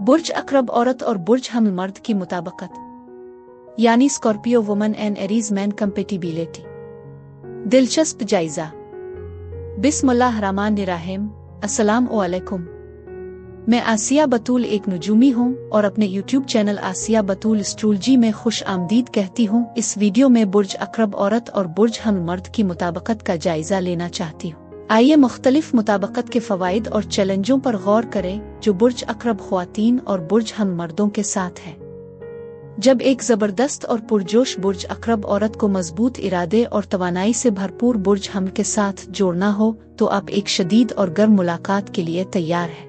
बुर्ज अक्रब औरत और बुर्ज हमल मर्द की मुताबिकत, यानी Scorpio woman and Aries man compatibility. दिलचस्प जायजा। बिस्मिल्लाहिर्रहमानिर्रहीम। अस्सलाम वालेकुम। मैं आसिया बतूल एक नजूमी हूँ और अपने यूट्यूब चैनल आसिया बतूल एस्ट्रोलॉजी में खुश आमदीद कहती हूँ। इस वीडियो में बुर्ज अक्रब औरत और बुर्ज हमल मर्द की मुताबिकत का जायजा लेना चाहती हूँ। आइए मुख्तलिफ मुताबिकत के फवाइद और चैलेंजों पर गौर करें जो बुर्ज अक्रब ख्वातीन और बुर्ज हमल मर्दों के साथ है। जब एक जबरदस्त और पुरजोश बुर्ज अक्रब औरत को मजबूत इरादे और तवानाई से भरपूर बुर्ज हमल के साथ जोड़ना हो तो आप एक शदीद और गर्म मुलाकात के लिए तैयार हैं।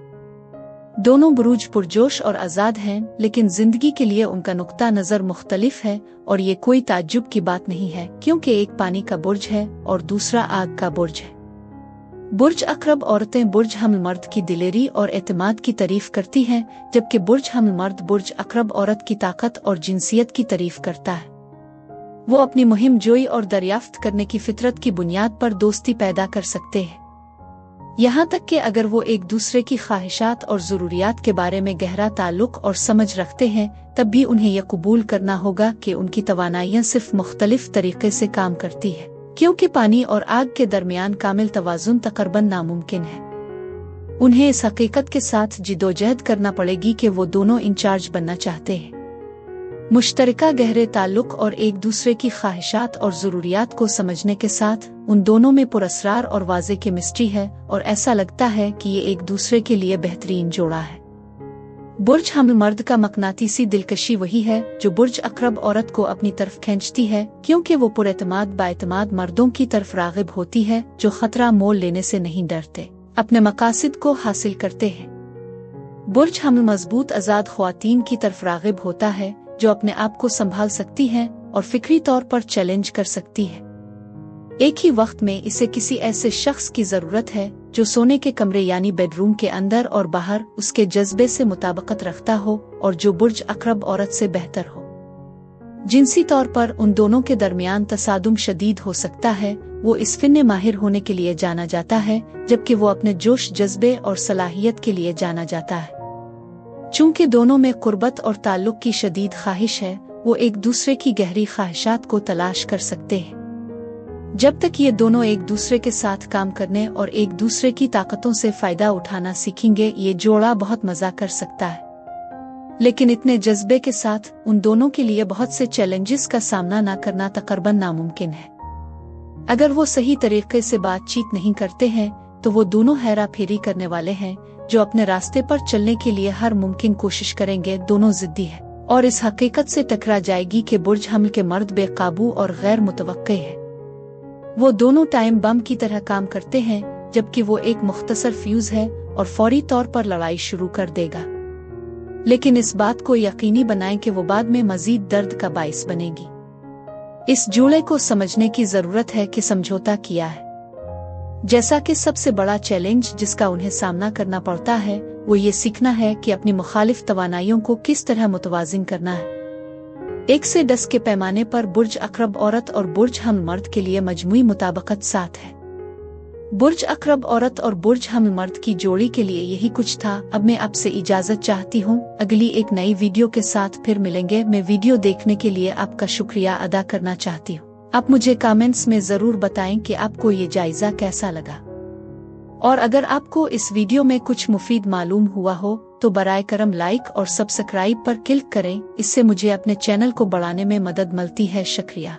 दोनों बुरूज पुरजोश और आज़ाद हैं, लेकिन जिंदगी के लिए उनका नुक्ता नज़र मुख्तलिफ है और ये कोई ताज्जुब की बात नहीं है, क्योंकि एक पानी का बुर्ज है और दूसरा आग का बुर्ज है। बुर्ज अक्रब औरतें बुर्ज हमल मर्द की दिलेरी और एतमाद की तारीफ करती हैं, जबकि बुर्ज हमल मर्द बुर्ज अक्रब औरत की ताकत और जिनसियत की तारीफ करता है। वो अपनी मुहिम जोई और दरियाफ्त करने की फितरत की बुनियाद पर दोस्ती पैदा कर सकते हैं, यहाँ तक कि अगर वो एक दूसरे की ख्वाहिशात और ज़रूरियात के बारे में गहरा ताल्लुक और समझ रखते हैं, तब भी उन्हें यह कबूल करना होगा कि उनकी तवानाइयाँ सिर्फ मुख्तलिफ तरीके से काम करती है, क्योंकि पानी और आग के दरमियान कामिल तवाज़ुन तकरीबन नामुमकिन है। उन्हें इस हकीकत के साथ जिदोजहद करना पड़ेगी कि वो दोनों इंचार्ज बनना चाहते हैं। मुश्तरका गहरे ताल्लुक और एक दूसरे की ख्वाहिशात और ज़रूरियात को समझने के साथ उन दोनों में पुरअसरार और वाज़े केमिस्ट्री है और ऐसा लगता है कि ये एक दूसरे के लिए बेहतरीन जोड़ा है। बुर्ज हमल मर्द का मकनातीसी दिलकशी वही है जो बुर्ज अक्रब औरत को अपनी तरफ खींचती है, क्योंकि वो पुरएतमाद बाएतमाद मर्दों की तरफ राग़िब होती है जो खतरा मोल लेने से नहीं डरते, अपने मकासिद को हासिल करते हैं। बुर्ज हमल मजबूत आज़ाद ख्वातीन की तरफ राग़िब होता है जो अपने आप को संभाल सकती हैं और फिक्री तौर पर चैलेंज कर सकती है। एक ही वक्त में इसे किसी ऐसे शख्स की जरूरत है जो सोने के कमरे यानी बेडरूम के अंदर और बाहर उसके जज्बे से मुताबिकत रखता हो और जो बुर्ज अक्रब औरत से बेहतर हो। जिनसी तौर पर उन दोनों के दरमियान तसादुम शदीद हो सकता है। वो इस फिन्ने माहिर होने के लिए जाना जाता है, जबकि वो अपने जोश जज्बे और सलाहियत के लिए जाना जाता है। चूंकि दोनों में कुर्बत और ताल्लुक की शदीद ख्वाहिश है, वो एक दूसरे की गहरी ख्वाहिशात को तलाश कर सकते हैं। जब तक ये दोनों एक दूसरे के साथ काम करने और एक दूसरे की ताकतों से फायदा उठाना सीखेंगे, ये जोड़ा बहुत मजा कर सकता है। लेकिन इतने जज्बे के साथ उन दोनों के लिए बहुत से चैलेंजेस का सामना न करना तकरीबन नामुमकिन है। अगर वो सही तरीके से बातचीत नहीं करते हैं तो वो दोनों हेरा फेरी करने वाले हैं जो अपने रास्ते पर चलने के लिए हर मुमकिन कोशिश करेंगे। दोनों जिद्दी है और इस हकीकत से टकरा जाएगी कि बुर्ज हमल के मर्द बेकाबू और गैर मुतवक्के है। वो दोनों टाइम बम की तरह काम करते हैं, जबकि वो एक मुख्तसर फ्यूज है और फौरी तौर पर लड़ाई शुरू कर देगा। लेकिन इस बात को यकीनी बनाएं कि वो बाद में मजीद दर्द का बाइस बनेगी। इस जोड़े को समझने की जरूरत है कि समझौता किया है। जैसा कि सबसे बड़ा चैलेंज जिसका उन्हें सामना करना पड़ता है वो ये सीखना है कि अपनी मुखालिफ तवानाइयों को किस तरह मुतवाजिन करना है। 1 से 10 के पैमाने पर बुर्ज अक्रब औरत और बुर्ज हमल मर्द के लिए मजमूई मुताबिकत 7 है। बुर्ज अक्रब औरत और बुर्ज हमल मर्द की जोड़ी के लिए यही कुछ था। अब मैं आपसे इजाजत चाहती हूँ। अगली एक नई वीडियो के साथ फिर मिलेंगे। मैं वीडियो देखने के लिए आपका शुक्रिया अदा करना चाहती हूँ। आप मुझे कमेंट्स में जरूर बताएं कि आपको ये जायजा कैसा लगा, और अगर आपको इस वीडियो में कुछ मुफीद मालूम हुआ हो तो बराए करम लाइक और सब्सक्राइब पर क्लिक करें। इससे मुझे अपने चैनल को बढ़ाने में मदद मिलती है। शुक्रिया।